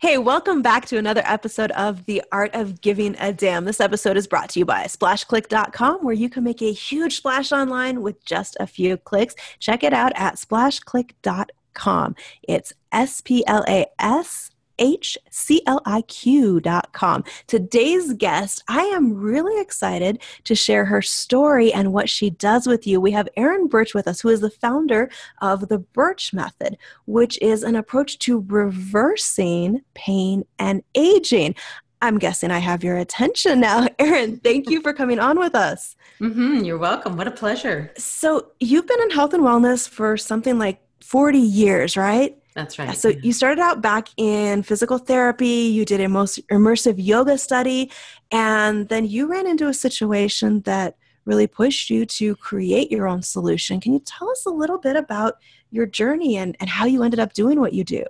Hey, welcome back to another episode of The Art of Giving a Damn. This episode is brought to you by splashclick.com, where you can make a huge splash online with just a few clicks. Check it out at splashclick.com. It's SPLASHCLIQ.com. Today's guest, I am really excited to share her story and what she does with you. We have Erin Burch with us, who is the founder of the Burch method, which is an approach to reversing pain and aging. I'm guessing I have your attention now. Erin, thank you for coming on with us. You're welcome. What a pleasure. So you've been in health and wellness for something like 40 years, right? That's right. So you started out back in physical therapy, you did a most immersive yoga study, and then you ran into a situation that really pushed you to create your own solution. Can you tell us a little bit about your journey and how you ended up doing what you do?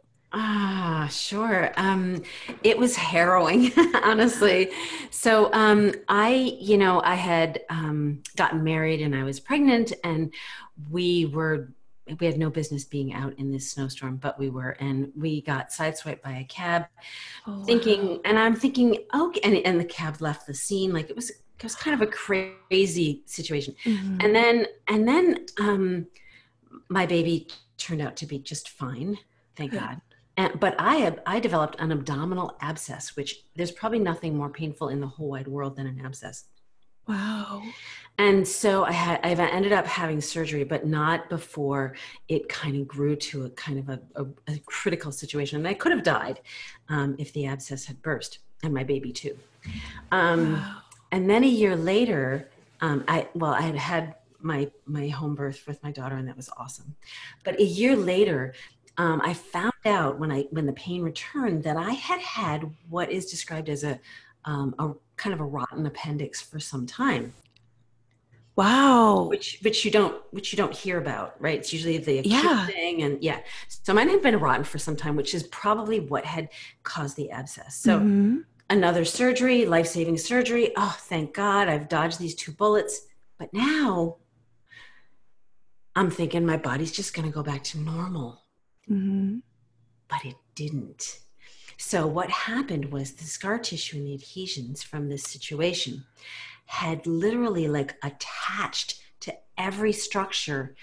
Sure. It was harrowing, honestly. So, I had gotten married and I was pregnant, and we had no business being out in this snowstorm, but we were, and we got sideswiped by a cab. And I'm thinking, okay, and the cab left the scene. Like it was kind of a crazy situation. Mm-hmm. And then my baby turned out to be just fine. Thank God. But I developed an abdominal abscess, which there's probably nothing more painful in the whole wide world than an abscess. Wow. And so I've ended up having surgery, but not before it kind of grew to a kind of a critical situation. And I could have died if the abscess had burst, and my baby too. Wow. And then a year later, I had my home birth with my daughter, and that was awesome. But a year later, I found out when the pain returned that I had what is described as a kind of a rotten appendix for some time. Wow. Which you don't hear about, right? It's usually the acute thing, and so mine had been rotten for some time, which is probably what had caused the abscess. So another surgery, life-saving surgery. Oh, thank God, I've dodged these 2 bullets. But now I'm thinking my body's just going to go back to normal. Mm-hmm. But it didn't. So what happened was the scar tissue and the adhesions from this situation had literally like attached to every structure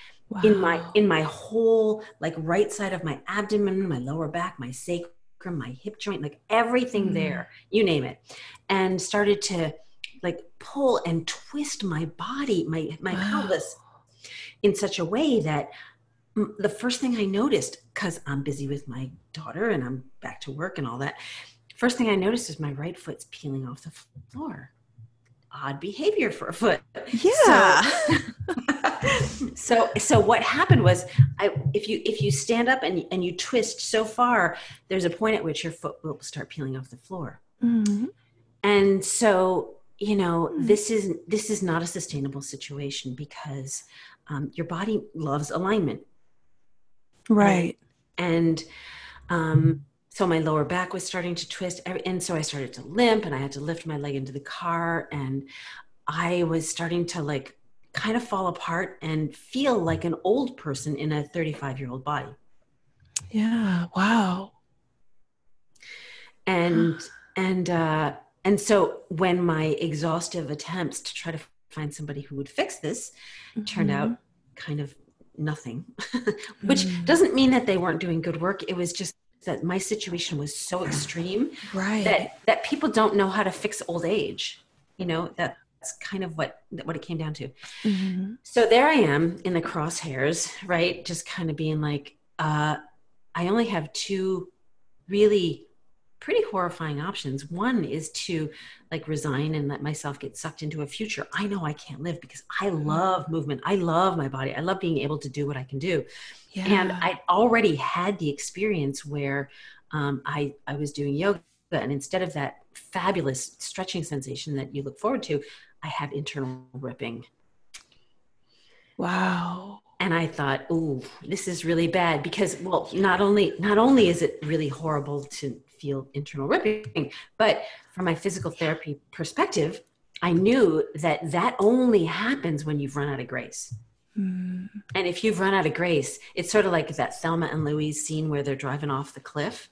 in my whole like right side of my abdomen, my lower back, my sacrum, my hip joint, like everything there, you name it, and started to like pull and twist my body, my pelvis in such a way that the first thing I noticed, because I'm busy with my daughter and I'm back to work and all that, first thing I noticed is my right foot's peeling off the floor. Odd behavior for a foot. Yeah. So what happened was, if you stand up and you twist so far, there's a point at which your foot will start peeling off the floor. Mm-hmm. And so, this is not a sustainable situation because your body loves alignment. Right. And so my lower back was starting to twist, and so I started to limp, and I had to lift my leg into the car, and I was starting to like kind of fall apart and feel like an old person in a 35-year-old body. Yeah. Wow. And so when my exhaustive attempts to try to find somebody who would fix this turned out kind of nothing, which doesn't mean that they weren't doing good work. It was just that my situation was so extreme, right, that people don't know how to fix old age. That's kind of what it came down to. Mm-hmm. So there I am in the crosshairs, right? Just kind of being like, I only have 2 really pretty horrifying options. One is to like resign and let myself get sucked into a future I know I can't live, because I love movement. I love my body. I love being able to do what I can do. Yeah. And I'd already had the experience where I was doing yoga, and instead of that fabulous stretching sensation that you look forward to, I had internal ripping. Wow. And I thought, ooh, this is really bad, because, well, not only is it really horrible to feel internal ripping, but from my physical therapy perspective, I knew that only happens when you've run out of grace. And if you've run out of grace, it's sort of like that Thelma and Louise scene where they're driving off the cliff.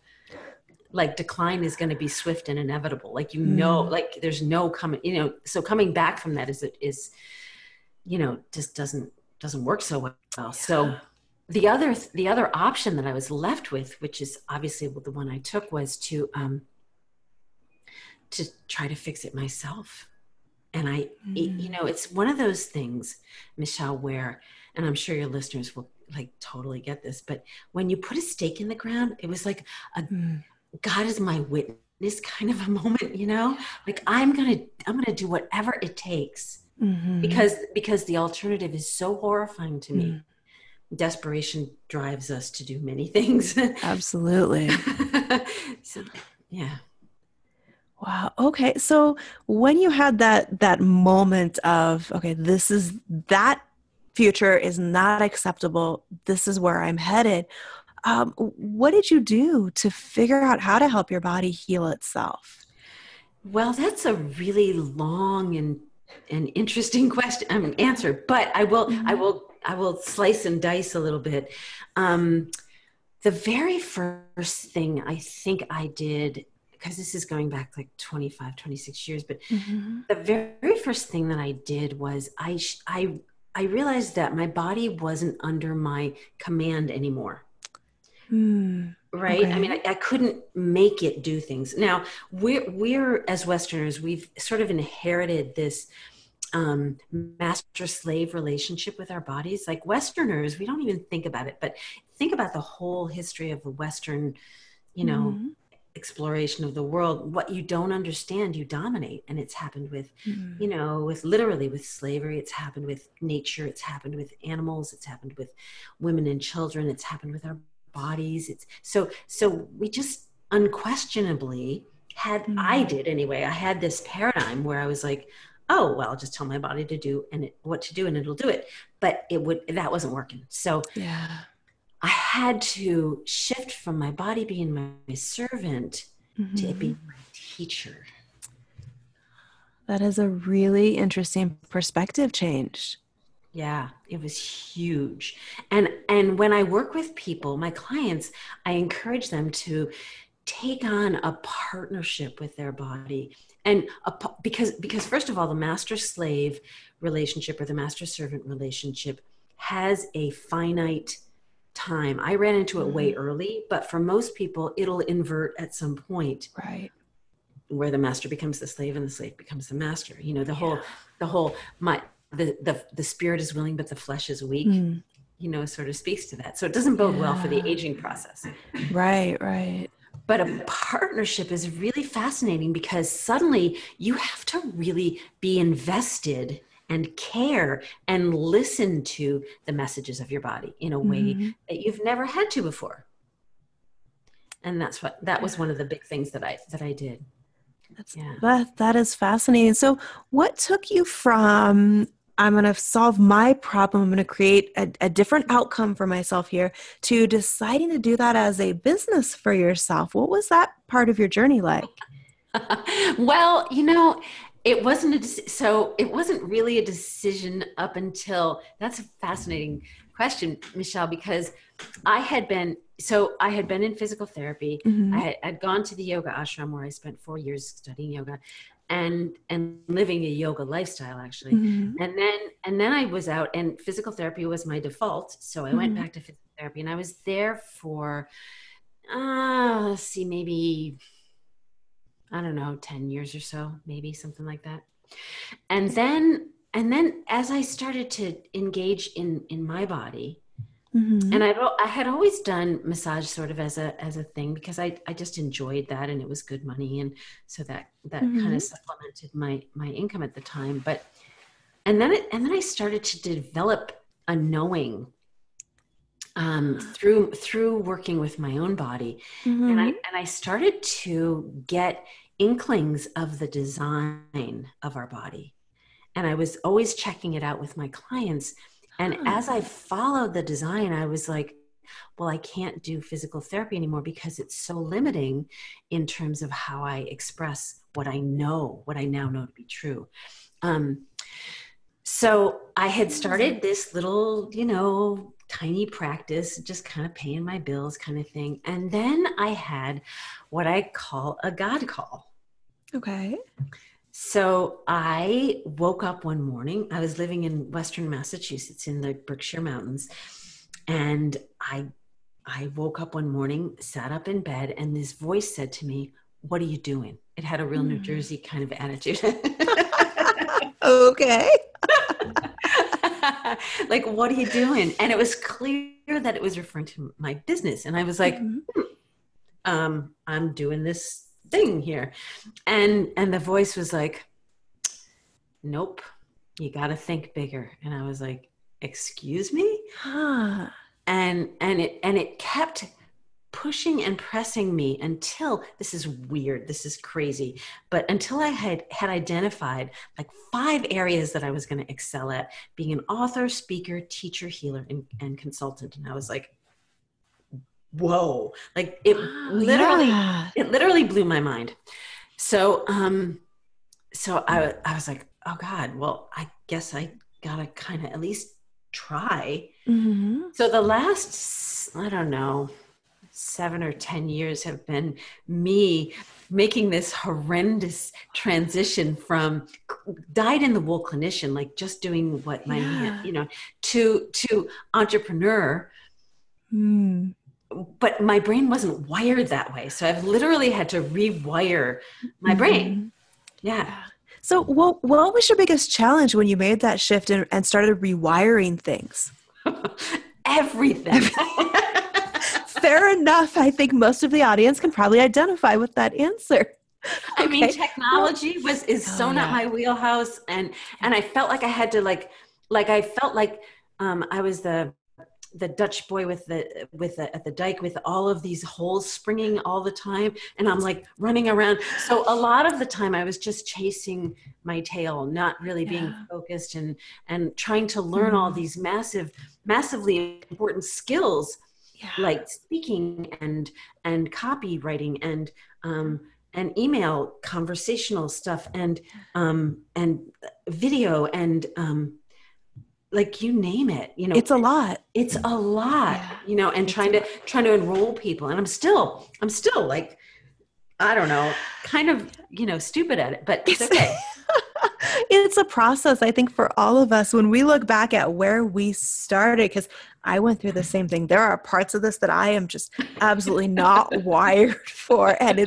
like decline is going to be swift and inevitable. Like, Mm. like there's no coming, so coming back from that is, just doesn't work so well. So the other option that I was left with, which is obviously the one I took, was to try to fix it myself. And it's one of those things, Michelle, where, and I'm sure your listeners will like totally get this, but when you put a stake in the ground, it was like a Mm. God is my witness kind of a moment, like I'm gonna do whatever it takes, Mm-hmm. because the alternative is so horrifying to me. Mm. Desperation drives us to do many things. Absolutely. So, yeah. Wow. Okay. So when you had that moment of, okay, this is that future is not acceptable. This is where I'm headed. What did you do to figure out how to help your body heal itself? Well, that's a really long and interesting question, answer, but Mm-hmm. I will slice and dice a little bit. Um, the very first thing I think I did, because this is going back like 25, 26 years, but Mm-hmm. the very first thing that I did was I realized that my body wasn't under my command anymore. Mm. Right. I mean, Okay. I couldn't make it do things. Now, we're as Westerners, we've sort of inherited this master slave relationship with our bodies. Like Westerners, we don't even think about it, but think about the whole history of the Western, you know, Mm-hmm. exploration of the world. What you don't understand, you dominate. And it's happened with, Mm-hmm. with literally with slavery. It's happened with nature. It's happened with animals. It's happened with women and children. It's happened with our bodies. It's so we just unquestionably I Mm-hmm. did anyway. I had this paradigm where I was like, oh, well, I'll just tell my body to do what to do and it'll do it. But that wasn't working. So Yeah. I had to shift from my body being my servant to it Mm-hmm. being my teacher. That is a really interesting perspective change. Yeah, it was huge. And when I work with people, my clients, I encourage them to take on a partnership with their body. And because first of all, the master slave relationship or the master servant relationship has a finite time. I ran into it way Mm-hmm. early, but for most people it'll invert at some point Right. where the master becomes the slave and the slave becomes the master. Yeah. The whole my the spirit is willing but the flesh is weak, Mm. sort of speaks to that. So it doesn't bode well for the Yeah. aging process. Right. Right. But a partnership is really fascinating because suddenly you have to really be invested and care and listen to the messages of your body in a way Mm-hmm. that you've never had to before. And that Yeah. was one of the big things that I did. Yeah. That is fascinating. So, what took you from I'm going to solve my problem, I'm going to create a different outcome for myself here, to deciding to do that as a business for yourself? What was that part of your journey like? Well, it wasn't really a decision up until that's a fascinating question, Michelle, because I had been in physical therapy. Mm-hmm. I'd gone to the yoga ashram where I spent 4 years studying yoga and living a yoga lifestyle actually. Mm-hmm. And then I was out and physical therapy was my default. So I went Mm-hmm. back to physical therapy and I was there for let's see, maybe I don't know, 10 years or so, maybe something like that. And then as I started to engage in my body, Mm-hmm. and I had always done massage sort of as a thing because I just enjoyed that and it was good money. And so that kind Mm-hmm. of supplemented my income at the time. And then I started to develop a knowing through working with my own body, and I Mm-hmm. and I started to get inklings of the design of our body, and I was always checking it out with my clients. And Huh. as I followed the design, I was like, well, I can't do physical therapy anymore because it's so limiting in terms of how I express what I now know to be true. Um, so I had started this little, tiny practice, just kind of paying my bills kind of thing. And then I had what I call a God call. Okay. So I woke up one morning. I was living in Western Massachusetts in the Berkshire Mountains. And I woke up one morning, sat up in bed, and this voice said to me, "What are you doing?" It had a real New Jersey kind of attitude. Okay. Like, "What are you doing?" And it was clear that it was referring to my business. And I was like, I'm doing this thing here. And the voice was like, "Nope, you got to think bigger." And I was like, "Excuse me?" Huh. And it kept pushing and pressing me until, this is weird, this is crazy, but until I had identified like 5 areas that I was going to excel at: being an author, speaker, teacher, healer, and consultant. And I was like, whoa, like Wow. Yeah. it literally blew my mind. So so I was like, oh God, well, I guess I gotta kind of at least try. Mm-hmm. So the last, I don't know, 7 or 10 years have been me making this horrendous transition from dyed in the wool clinician, like just doing what my man, Yeah. to entrepreneur. Mm. But my brain wasn't wired that way. So I've literally had to rewire my brain. Mm-hmm. Yeah. Yeah. So what was your biggest challenge when you made that shift and started rewiring things? Everything. Fair enough. I think most of the audience can probably identify with that answer. I mean, Okay. Well, technology is oh so not yeah. my wheelhouse. And I felt like I had to I felt like I was the Dutch boy with the at the dike with all of these holes springing all the time, and I'm like running around. So a lot of the time I was just chasing my tail, not really being Yeah. focused and trying to learn all Mm. these massively important skills Yeah. like speaking and copywriting and email conversational stuff and video and like you name it, It's a lot. it's a lot, Yeah. and It's a trying to enroll people. And I'm still like, I don't know, kind of, stupid at it, but it's it's okay. it's a process, I think, for all of us when we look back at where we started, because I went through the same thing. There are parts of this that I am just absolutely not wired for. And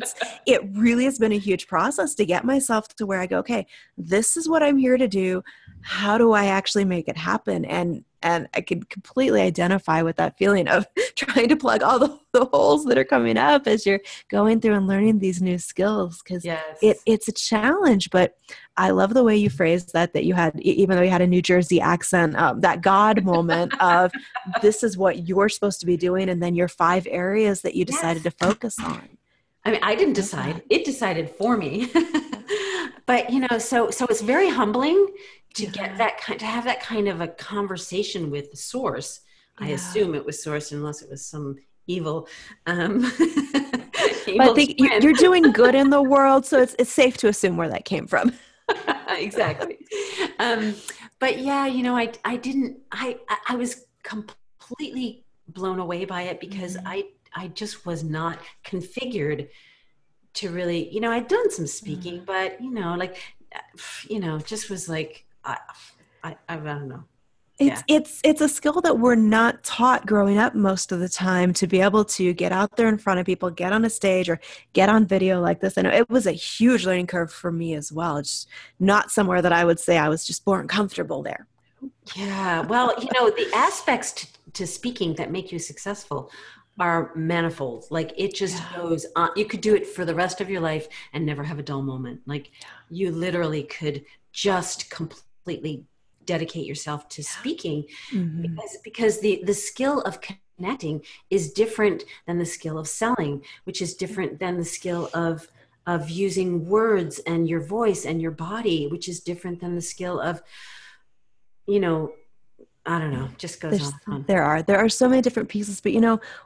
it really has been a huge process to get myself to where I go, okay, this is what I'm here to do. How do I actually make it happen? And I can completely identify with that feeling of trying to plug all the holes that are coming up as you're going through and learning these new skills, because Yes. it's a challenge. But I love the way you phrased that you had, even though you had a New Jersey accent, that God moment of this is what you're supposed to be doing, and then your 5 areas that you decided Yes. to focus on. I mean, I didn't Love that. decide. It decided for me. Yeah. But so it's very humbling to get Yeah. to have that kind of a conversation with the source. I Yeah. assume it was source, unless it was some evil, um, But I evil think twin. you're doing good in the world, so it's safe to assume where that came from. Exactly. Um, but yeah, I didn't. I was completely blown away by it because Mhm. I just was not configured to really, I'd done some speaking, Mm. but just was like, I don't know. Yeah. It's a skill that we're not taught growing up most of the time, to be able to get out there in front of people, get on a stage or get on video like this. And it was a huge learning curve for me as well. It's not somewhere that I would say I was just born comfortable there. Yeah. Well, the aspects to speaking that make you successful are manifold. Like it just Yeah. goes on. You could do it for the rest of your life and never have a dull moment. Like you literally could just completely dedicate yourself to speaking Hmm. because the skill of connecting is different than the skill of selling, which is different than the skill of using words and your voice and your body, which is different than the skill of, you know, I don't know, just goes on There's, and on. there are so many different pieces, but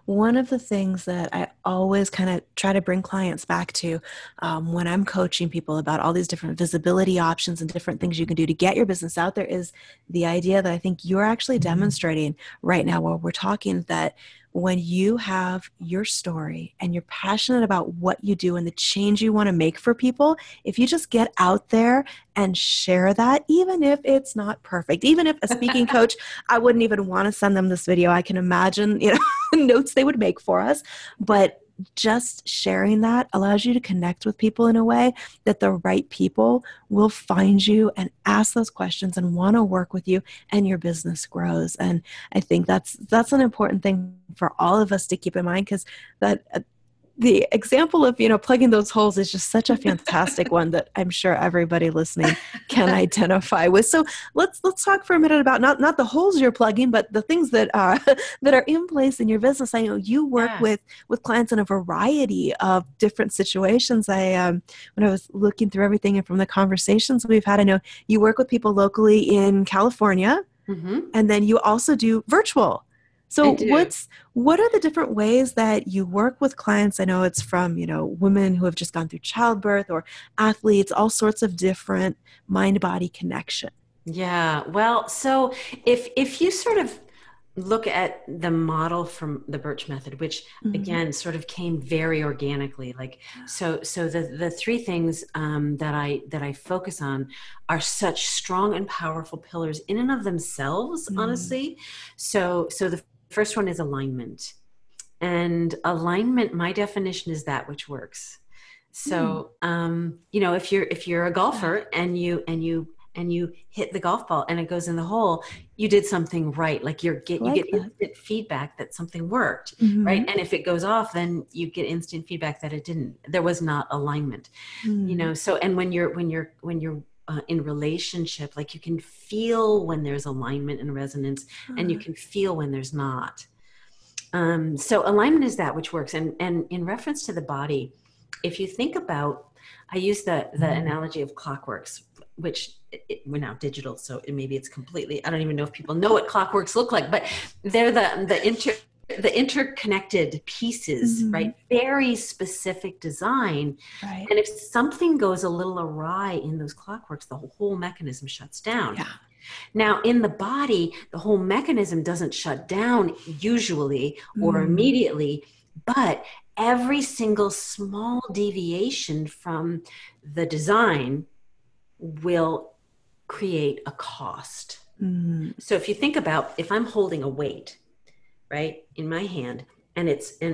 one of the things that I always kind of try to bring clients back to when I'm coaching people about all these different visibility options and different things you can do to get your business out there is the idea that I think you're actually demonstrating right now while we're talking, that when you have your story and you're passionate about what you do and the change you want to make for people, if you just get out there and share that, even if it's not perfect, even if a speaking coach, I wouldn't even want to send them this video. I can imagine, notes they would make for us, but just sharing that allows you to connect with people in a way that the right people will find you and ask those questions and want to work with you, and your business grows. And I think that's an important thing for all of us to keep in mind, because that the example of plugging those holes is just such a fantastic one that I'm sure everybody listening can identify with. So let's talk for a minute about not the holes you're plugging, but the things that are that are in place in your business. I know you work Yeah. with clients in a variety of different situations. I when I was looking through everything and from the conversations we've had, I know you work with people locally in California, Hmm. and then you also do virtual. I So do. what are the different ways that you work with clients? I know it's from, women who have just gone through childbirth, or athletes, all sorts of different mind-body connection. Yeah. Well, so if you sort of look at the model from the Burch method, which Mhm. again sort of came very organically, like so the three things that I focus on are such strong and powerful pillars in and of themselves, Mm. honestly. So the first one is alignment. And alignment, my definition is that which works. Mm. So, if you're a Yeah. golfer and you hit the golf ball and it goes in the hole, you did something right. Like I you get like that. instant feedback that something worked, right? Hmm. And if it goes off, then you get instant feedback that it didn't. There was not alignment, Mm. So, and when you're in relationship, like you can feel when there's alignment and resonance, and you Ah. can feel when there's not. So alignment is that which works. And in reference to the body, if you think about, I use the analogy of clockworks, which we're now digital, so maybe it's completely, I don't even know if people know what clockworks look like, but they're the interconnected pieces, Mhm. right? Very specific design. Right. And if something goes a little awry in those clockworks, the whole mechanism shuts down. Yeah. Now, in the body, the whole mechanism doesn't shut down usually or Mm. immediately, but every single small deviation from the design will create a cost. Mm. So if you think about, if I'm holding a weight, right, in my hand, and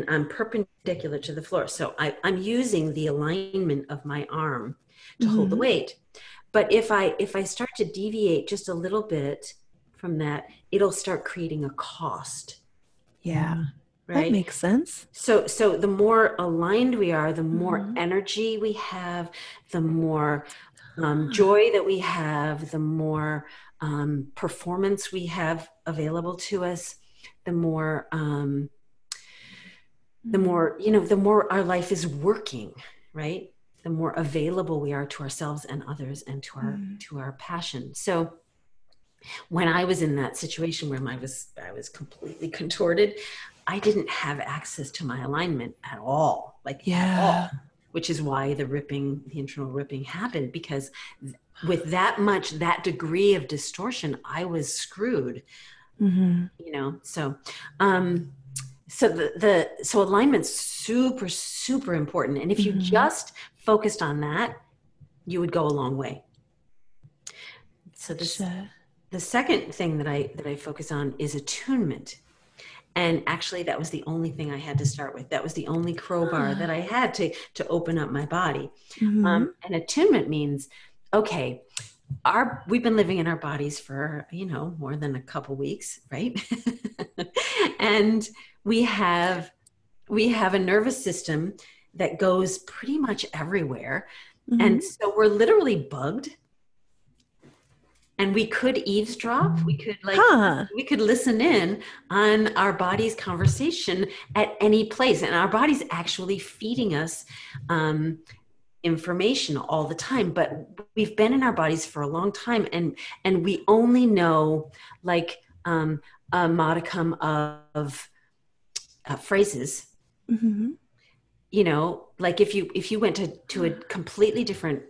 I'm perpendicular to the floor, so I'm using the alignment of my arm to hold the Mhm. weight. But if I start to deviate just a little bit from that, it'll start creating a cost, Yeah. That right? makes sense. So the more aligned we are, the more Mhm. energy we have, the more Ah. joy that we have, the more performance we have available to us, the more Mm. the more our life is working, right? The more available we are to ourselves and others, and to our Mm. to our passion. So when I was in that situation where I was completely contorted, I didn't have access to my alignment at all, like at Yeah. all, which is why the internal ripping happened, because with that degree of distortion, I was screwed, Mhm. So, um, so alignment's super, super important. And if you Mhm. just focused on that, you would go a long way. So this Gotcha. The second thing that I focus on is attunement. And actually, that was the only thing I had to start with. That was the only crowbar that Ah. I had to open up my body. Mhm. And attunement means, okay, we've been living in our bodies for more than a couple weeks, right? And we have a nervous system that goes pretty much everywhere. And Mhm. so we're literally bugged, and we could eavesdrop. Huh. We could listen in on our body's conversation at any place, and our body's actually feeding us um, information all the time. But we've been in our bodies for a long time, and we only know, like, um, a modicum of phrases. Hmm. You know, like if you went to a completely different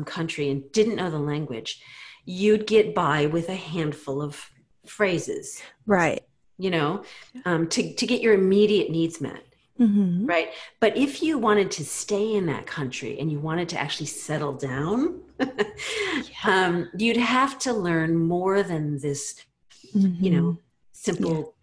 country and didn't know the language, you'd get by with a handful of phrases, Right. you know, to get your immediate needs met. Hmm. Right. But if you wanted to stay in that country and you wanted to actually settle down, Yeah. you'd have to learn more than this, you Hmm. know, Yeah. simple,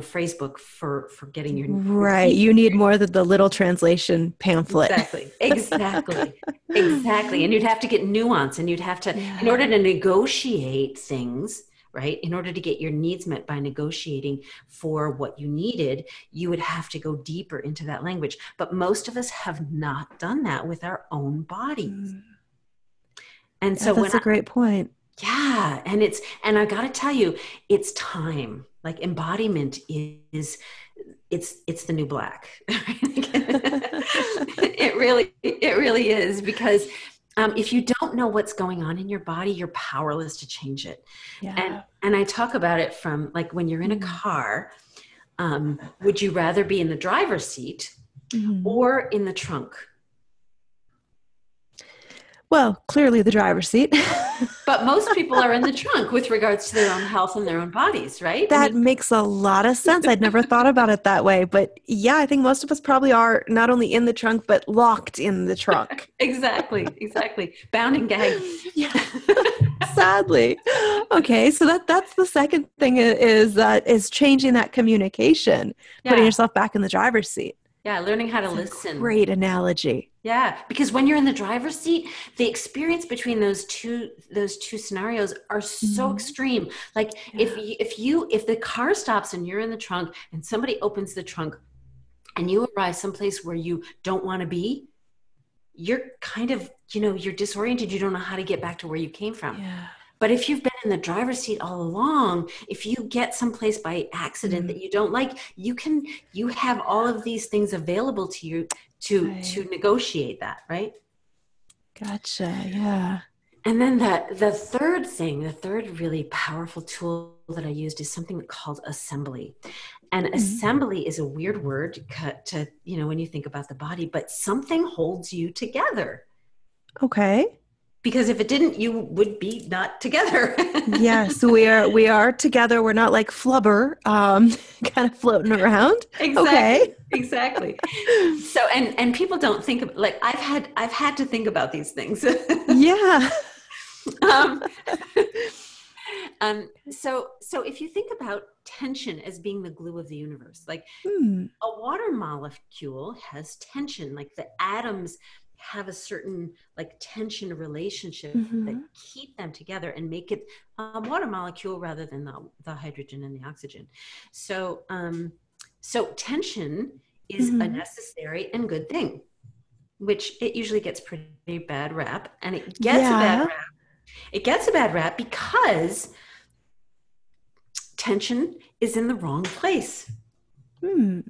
phrase book for getting your Right. needs. You need more than the little translation pamphlet. Exactly. Exactly. Exactly. And you'd have to get nuance, and you'd have to, in Yeah. order to negotiate things, right? In order to get your needs met by negotiating for what you needed, you would have to go deeper into that language. But most of us have not done that with our own bodies. Mm. And Yeah, so that's a great point. yeah, and I got to tell you, it's time. Like embodiment is it's the new black. It really is, because if you don't know what's going on in your body, you're powerless to change it. Yeah. And I talk about it from like when you're in a Mm. car, would you rather be in the driver's seat Mhm. or in the trunk? Well, clearly the driver's seat. But most people are in the trunk with regards to their own health and their own bodies, right? I That mean, makes a lot of sense. I'd never thought about it that way. But yeah, I think most of us probably are not only in the trunk, but locked in the trunk. exactly, exactly. Bound and gagged. Yeah, sadly. Okay, so that's the second thing is changing that communication, putting Yeah, yourself back in the driver's seat. yeah. Learning how to It's a listen. great analogy. Yeah, because when you're in the driver's seat, the experience between those two scenarios are so Mhm. extreme. Like if Yeah. if the car stops and you're in the trunk and somebody opens the trunk and you arrive someplace where you don't want to be, you're kind of, you're disoriented. You don't know how to get back to where you came from. Yeah. But if you've been in the driver's seat all along, if you get someplace by accident Mm. that you don't like, you have all of these things available to you to Right. negotiate that, right? Gotcha. Yeah. And then the third really powerful tool that I used is something called assembly. And Mm. assembly is a weird word to, when you think about the body, but something holds you together. Okay. Because if it didn't, you would be not together. Yes, we are together. We're not like flubber, kind of floating around. Okay. Exactly, exactly. So and people don't think of, like, I've had to think about these things. Yeah. um, so if you think about tension as being the glue of the universe, like Hmm. a water molecule has tension, like the atoms have a certain like tension relationship that Hmm. keep them together and make it a water molecule rather than the hydrogen and the oxygen. So tension is a Hmm. necessary and good thing, which it usually gets pretty bad rap. And Yeah. it gets a bad rap because tension is in the wrong place. Hmm.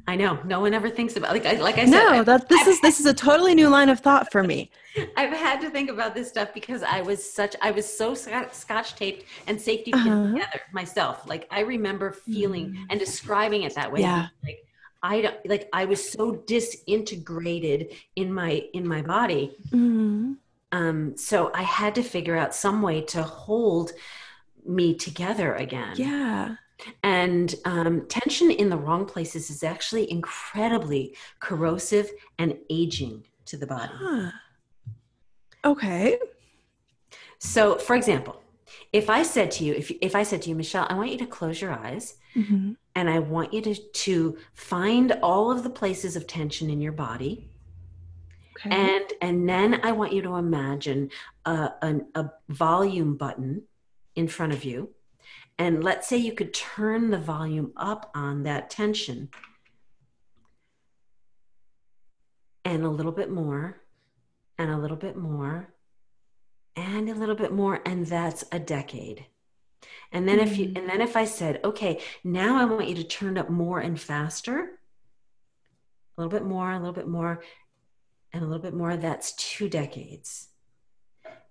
I know no one ever thinks about, like I said, No, that this I've, is a totally new line of thought for me. I've had to think about this stuff because I was so scotch taped and safety pinned Uh-huh. together myself. Like I remember feeling Hmm. and describing it that way, being Yeah. like, I don't, like I was so disintegrated in my body. Hmm. So I had to figure out some way to hold me together again. Yeah. And tension in the wrong places is actually incredibly corrosive and aging to the body. Huh. Okay. So, for example, if I said to you, Michelle, I want you to close your eyes Hmm. and I want you to find all of the places of tension in your body. Okay. And then I want you to imagine a volume button in front of you. And let's say you could turn the volume up on that tension and a little bit more and a little bit more and a little bit more. And that's a decade. Hmm. And then if I said, okay, now I want you to turn up more and faster, a little bit more, a little bit more, and a little bit more, that's 2 decades.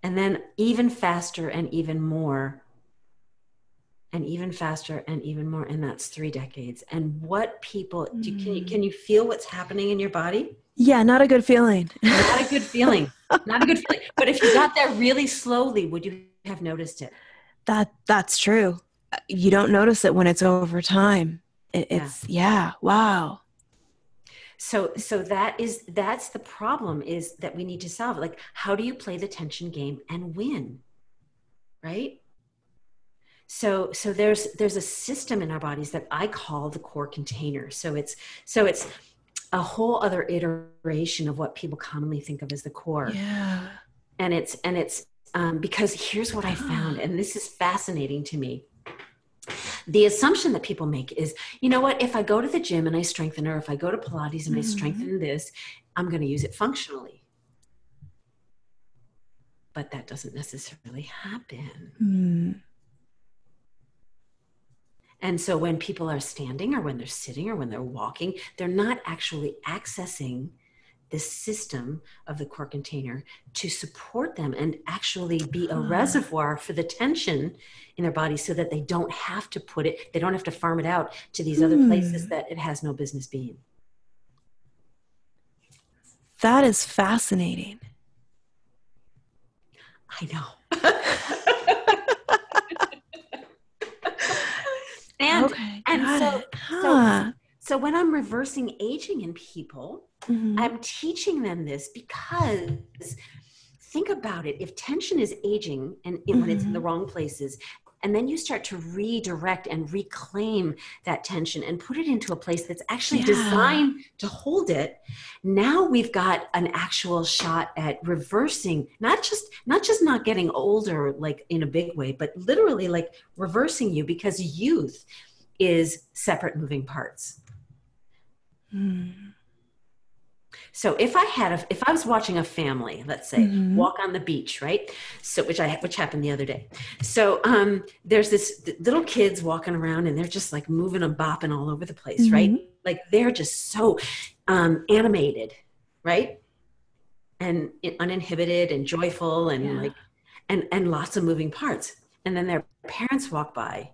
And then even faster and even more, and even faster and even more. And that's 3 decades. And what people Mm. can you feel what's happening in your body? Yeah, not a good feeling. Not a good feeling. Not a good feeling. But if you got there really slowly, would you have noticed it? That's true. You don't notice it when it's over time. Yeah. Yeah, wow. So that's the problem, is that we need to solve. Like, how do you play the tension game and win? Right? So there's a system in our bodies that I call the core container. So it's a whole other iteration of what people commonly think of as the core. Yeah. And it's because here's what I found, and this is fascinating to me. The assumption that people make is, you know what, if I go to the gym and I strengthen, or if I go to Pilates and I strengthen this, I'm going to use it functionally. But that doesn't necessarily happen. Mm. And so when people are standing, or when they're sitting, or when they're walking, they're not actually accessing this system of the core container to support them and actually be a reservoir for the tension in their body, so that they don't have to they don't have to farm it out to these other places that it has no business being. That is fascinating. I know. and Okay, and got so it. so Huh. so when I'm reversing aging in people, Mm-hmm. I'm teaching them this because, think about it. If tension is aging and when it's in the wrong places, and then you start to redirect and reclaim that tension and put it into a place that's actually designed to hold it, now we've got an actual shot at reversing, not just not getting older, like in a big way, but literally like reversing you, because youth is separate moving parts. So if I was watching a family, let's say, walk on the beach, right? So which happened the other day. So there's this little kids walking around, and they're just like moving and bopping all over the place, right? Like they're just so animated, right? And uninhibited and joyful, and like and lots of moving parts. And then their parents walk by.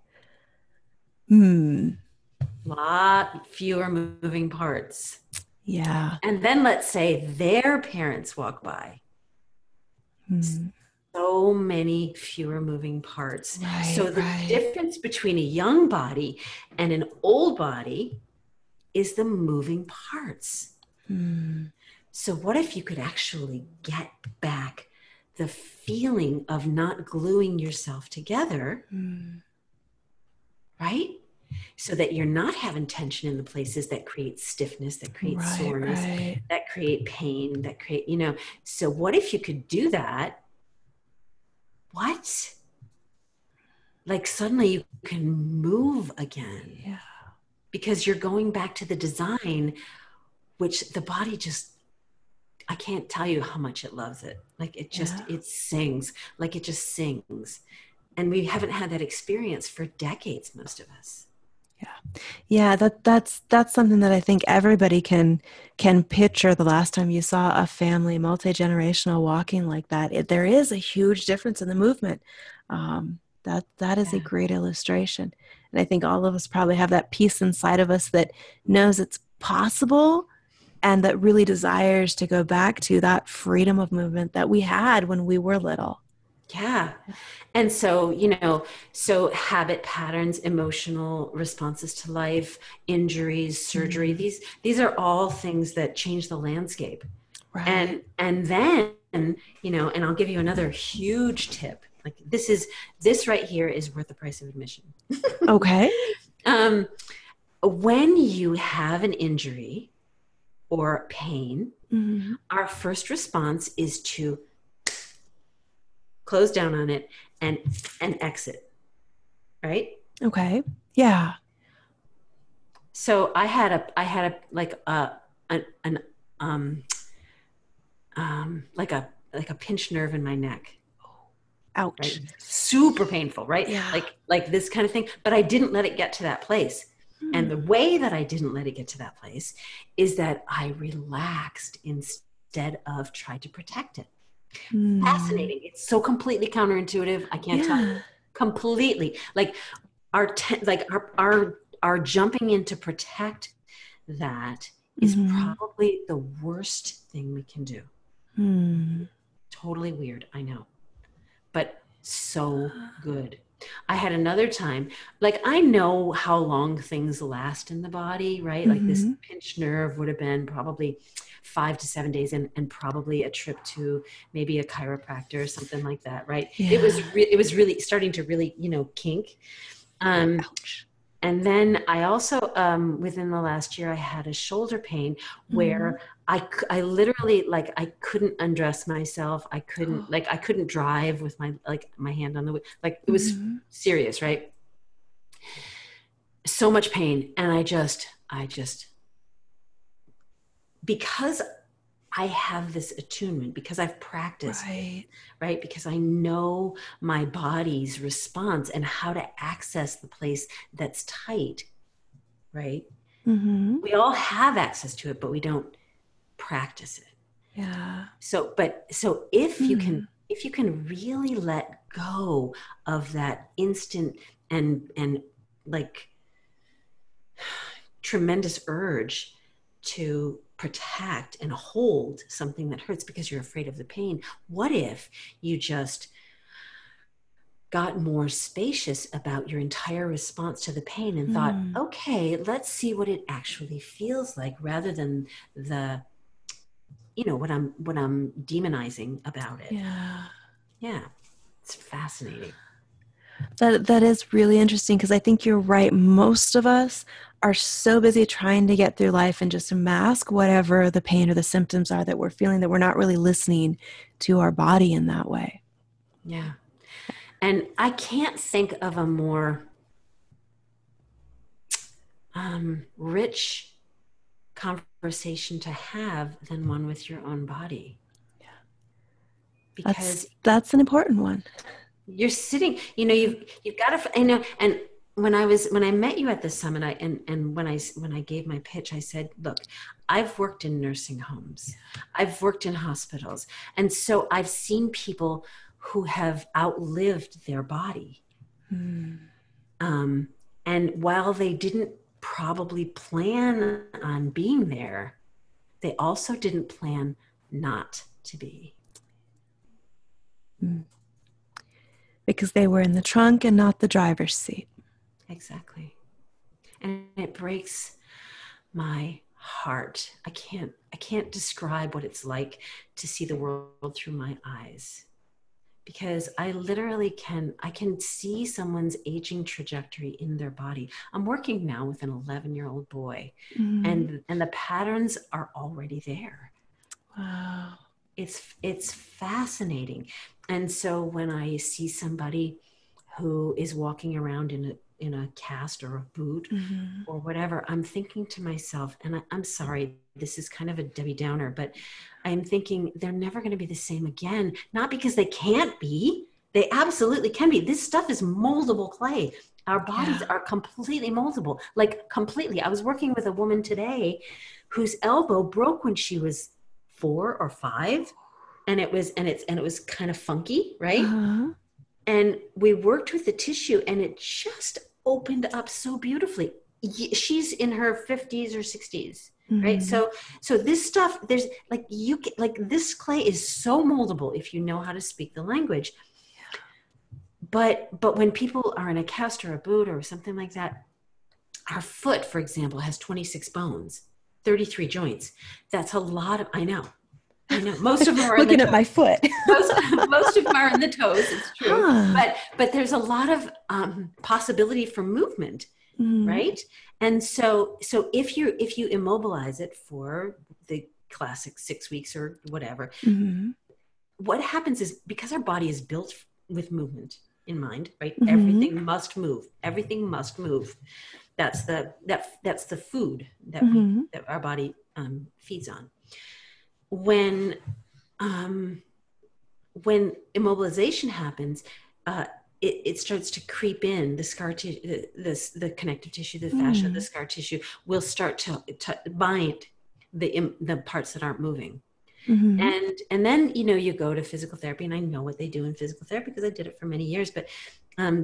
Lot fewer moving parts. Yeah. And then let's say their parents walk by. So many fewer moving parts. Right, So the difference between a young body and an old body is the moving parts. So what if you could actually get back the feeling of not gluing yourself together, right? So that you're not having tension in the places that create stiffness, that create soreness, that create pain, that create, so what if you could do that? What? Like suddenly you can move again. Yeah. Because you're going back to the design, which the body just, I can't tell you how much it loves it. Like it just, it sings, like it just sings. And we haven't had that experience for decades, most of us. Yeah, that's something that I think everybody can picture. The last time you saw a family, multi-generational, walking like that, there is a huge difference in the movement. That is a great illustration. And I think all of us probably have that piece inside of us that knows it's possible, and that really desires to go back to that freedom of movement that we had when we were little. Yeah. And so, so habit patterns, emotional responses to life, injuries, surgery, these are all things that change the landscape. Right. And then, and I'll give you another huge tip. Like this right here is worth the price of admission. Okay. When you have an injury or pain, our first response is to close down on it and exit, right? Okay. Yeah. So I had a pinched nerve in my neck. Ouch. Right? Super painful, right? Yeah. Like this kind of thing. But I didn't let it get to that place. And the way that I didn't let it get to that place is that I relaxed instead of tried to protect it. Fascinating. It's so completely counterintuitive. I can't tell you. Completely. Like our jumping in to protect that is probably the worst thing we can do. Totally weird, I know, but so good. I had another time, like, I know how long things last in the body, right? Like this pinched nerve would have been probably 5 to 7 days, and probably a trip to maybe a chiropractor or something like that, right? Yeah. It was really starting to really, kink. Ouch. And then I also, within the last year, I had a shoulder pain where I literally, like, I couldn't undress myself. I couldn't drive with my hand on the wheel. Like, it was serious, right? So much pain. And I just, because I have this attunement, because I've practiced, right? Because I know my body's response and how to access the place that's tight, right? We all have access to it, but we don't practice it. Yeah. So if you can really let go of that instant and like tremendous urge to protect and hold something that hurts because you're afraid of the pain, what if you just got more spacious about your entire response to the pain and thought, okay, let's see what it actually feels like, rather than the, what I'm demonizing about it. Yeah, it's fascinating. That is really interesting, because I think you're right. Most of us are so busy trying to get through life and just mask whatever the pain or the symptoms are that we're feeling, that we're not really listening to our body in that way. Yeah. And I can't think of a more rich conversation to have than one with your own body. Yeah. Because that's an important one. You're sitting, you've got to, and when I met you at the summit, and when I gave my pitch, I said, look, I've worked in nursing homes, I've worked in hospitals. And so I've seen people who have outlived their body. And while they didn't probably plan on being there, they also didn't plan not to be. Because they were in the trunk and not the driver's seat. Exactly. And it breaks my heart. I can't describe what it's like to see the world through my eyes, because I literally I can see someone's aging trajectory in their body. I'm working now with an 11-year-old boy, and the patterns are already there. Wow. It's fascinating. And so when I see somebody who is walking around in a cast or a boot or whatever, I'm thinking to myself, and I'm sorry, this is kind of a Debbie Downer, but I'm thinking they're never going to be the same again. Not because they can't be, they absolutely can be. This stuff is moldable clay. Our bodies are completely moldable, like completely. I was working with a woman today whose elbow broke when she was 4 or 5, and it was kind of funky, right? And we worked with the tissue, and it just opened up so beautifully. She's in her 50s or 60s, right? So this stuff, there's this clay is so moldable if you know how to speak the language. But when people are in a cast or a boot or something like that, our foot, for example, has 26 bones, 33 joints. That's a lot of, I know. Most of them are looking at my foot. most of them are in the toes. It's true, but there's a lot of possibility for movement, right? And so if you immobilize it for the classic 6 weeks or whatever, what happens is, because our body is built with movement in mind, right? Everything must move. Everything must move. That's the food that our body feeds on. When immobilization happens, it starts to creep in. The scar tissue, the connective tissue, the fascia, the scar tissue will start to bind the parts that aren't moving. And then you go to physical therapy, and I know what they do in physical therapy because I did it for many years. But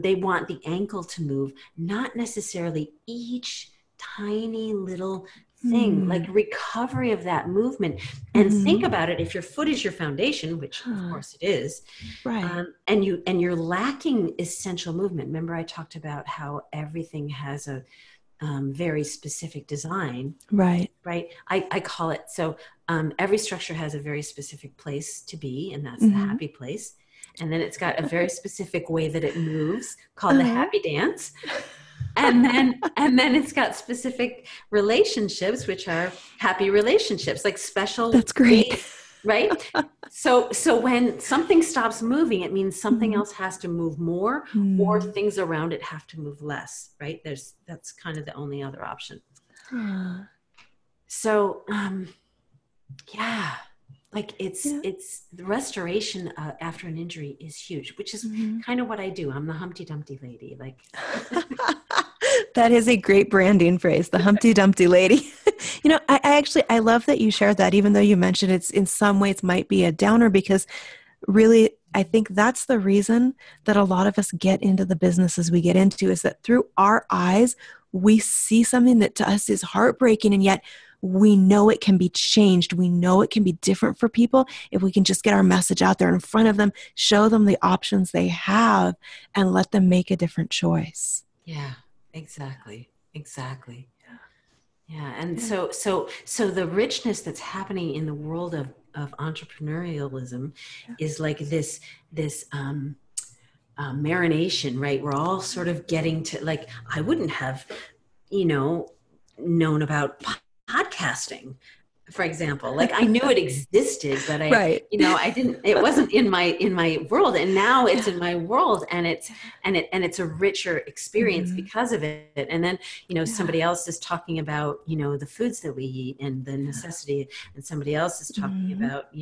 They want the ankle to move, not necessarily each tiny little thing, like recovery of that movement. And think about it, if your foot is your foundation, which of course it is, Right. and you're lacking essential movement. Remember, I talked about how everything has a very specific design, Right. right? I call it, so every structure has a very specific place to be, and that's the happy place. And then it's got a very specific way that it moves called the happy dance. And then it's got specific relationships, which are happy relationships, like special That's great. ways, right? So when something stops moving, it means something else has to move more, or things around it have to move less, right? That's kind of the only other option. So yeah, like it's the restoration after an injury is huge, which is kind of what I do. I'm the Humpty Dumpty lady. Like that is a great branding phrase, the Humpty Dumpty lady. I love that you shared that, even though you mentioned it's in some ways might be a downer, because really, I think that's the reason that a lot of us get into the businesses we get into, is that through our eyes, we see something that to us is heartbreaking, and yet we know it can be changed. We know it can be different for people if we can just get our message out there in front of them, show them the options they have, and let them make a different choice. Yeah, exactly. Yeah. And so the richness that's happening in the world of entrepreneurialism is like this marination, right? We're all sort of getting to, like, I wouldn't have, known about podcasting, for example. Like, I knew it existed, but Right. I didn't, it wasn't in my world, and now it's in my world, and it's a richer experience because of it. And then, somebody else is talking about, the foods that we eat and the necessity, and somebody else is talking about,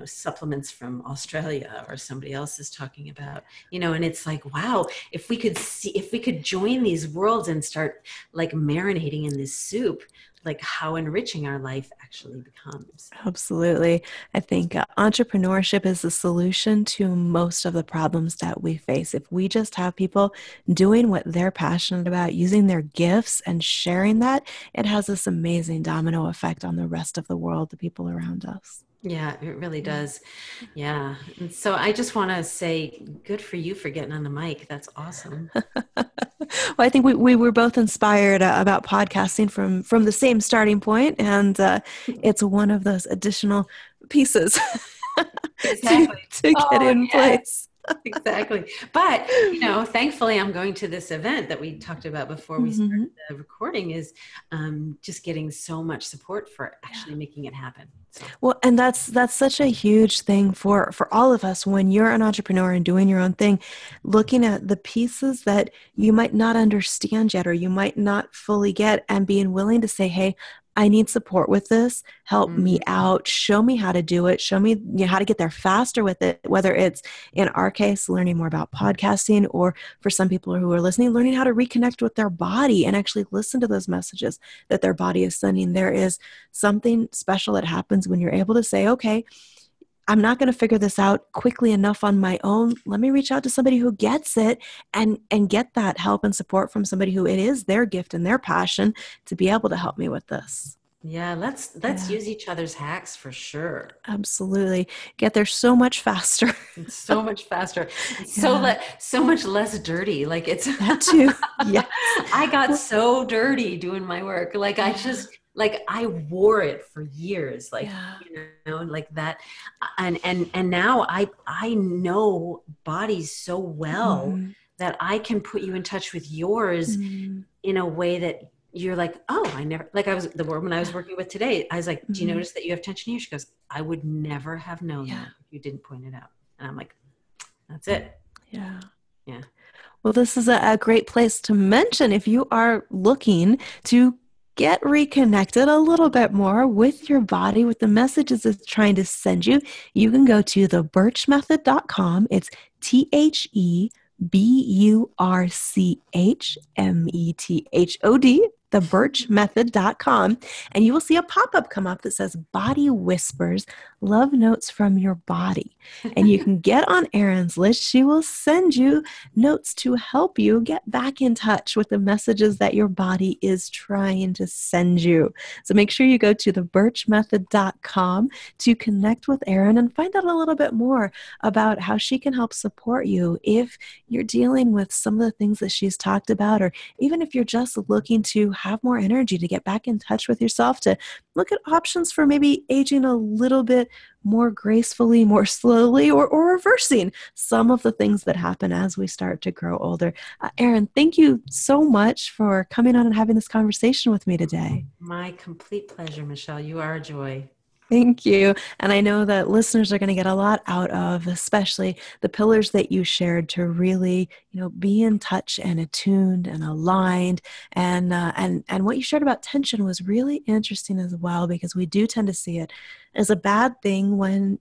supplements from Australia, or somebody else is talking about, and it's like, wow, if we could join these worlds and start like marinating in this soup, like how enriching our life actually becomes. Absolutely. I think entrepreneurship is the solution to most of the problems that we face. If we just have people doing what they're passionate about, using their gifts and sharing that, it has this amazing domino effect on the rest of the world, the people around us. Yeah, it really does. Yeah. And so I just want to say good for you for getting on the mic. That's awesome. Well, I think we were both inspired about podcasting from the same starting point, and it's one of those additional pieces Exactly. to get in place. Exactly. But, thankfully I'm going to this event that we talked about before we started the recording, is just getting so much support for actually making it happen. So. Well, and that's such a huge thing for all of us when you're an entrepreneur and doing your own thing, looking at the pieces that you might not understand yet, or you might not fully get, and being willing to say, hey, I need support with this. Help me out. Show me how to do it. Show me how to get there faster with it, whether it's, in our case, learning more about podcasting, or for some people who are listening, learning how to reconnect with their body and actually listen to those messages that their body is sending. There is something special that happens when you're able to say, okay, I'm not going to figure this out quickly enough on my own. Let me reach out to somebody who gets it, and get that help and support from somebody who it is their gift and their passion to be able to help me with this. Yeah, let's use each other's hacks for sure. Absolutely. Get there so much faster. It's so much faster. It's so much less dirty. Like, it's that too. Yeah. I got so dirty doing my work. Like, I wore it for years, like, like that. And now I know bodies so well that I can put you in touch with yours in a way that you're like, oh, I never, like, the woman I was working with today, I was like, do you notice that you have tension here? She goes, I would never have known that if you didn't point it out. And I'm like, that's it. Yeah. Yeah. Well, this is a great place to mention, if you are looking to get reconnected a little bit more with your body, with the messages it's trying to send you, you can go to theburchmethod.com. It's TheBurchmethod. thebirchmethod.com, and you will see a pop-up come up that says Body Whispers, Love Notes from Your Body. And you can get on Erin's list. She will send you notes to help you get back in touch with the messages that your body is trying to send you. So make sure you go to thebirchmethod.com to connect with Erin and find out a little bit more about how she can help support you if you're dealing with some of the things that she's talked about, or even if you're just looking to have more energy to get back in touch with yourself, to look at options for maybe aging a little bit more gracefully, more slowly, or reversing some of the things that happen as we start to grow older. Erin, thank you so much for coming on and having this conversation with me today. My complete pleasure, Michelle. You are a joy. Thank you. And I know that listeners are going to get a lot out of, especially the pillars that you shared to really, be in touch and attuned and aligned. And what you shared about tension was really interesting as well, because we do tend to see it as a bad thing when,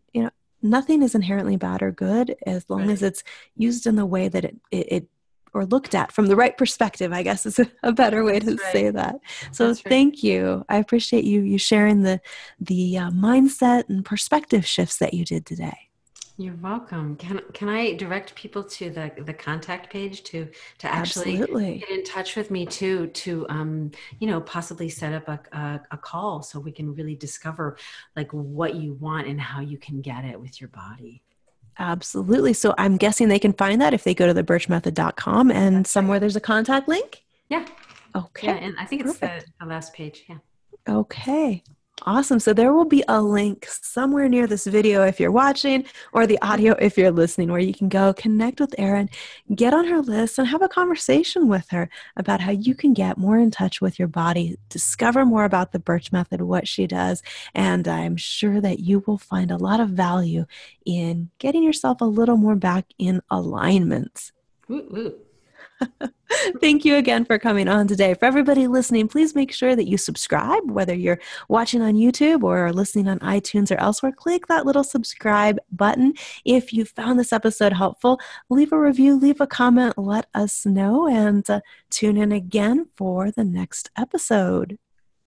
nothing is inherently bad or good as long as it's used in the way that it or looked at from the right perspective, I guess is a better way to say that. So thank you. I appreciate you sharing the mindset and perspective shifts that you did today. You're welcome. Can I direct people to the contact page to actually Absolutely. get in touch with me too, to possibly set up a call so we can really discover like what you want and how you can get it with your body. Absolutely. So I'm guessing they can find that if they go to thebirchmethod.com and That's somewhere right. there's a contact link. Yeah. Okay. Yeah. And I think it's Perfect. the last page. Yeah. Okay. Awesome. So there will be a link somewhere near this video if you're watching, or the audio if you're listening, where you can go connect with Erin, get on her list, and have a conversation with her about how you can get more in touch with your body, discover more about the Burch Method, what she does, and I'm sure that you will find a lot of value in getting yourself a little more back in alignment. Woo, woo. Thank you again for coming on today. For everybody listening, please make sure that you subscribe, whether you're watching on YouTube or listening on iTunes or elsewhere. Click that little subscribe button. If you found this episode helpful, leave a review, leave a comment, let us know, and tune in again for the next episode.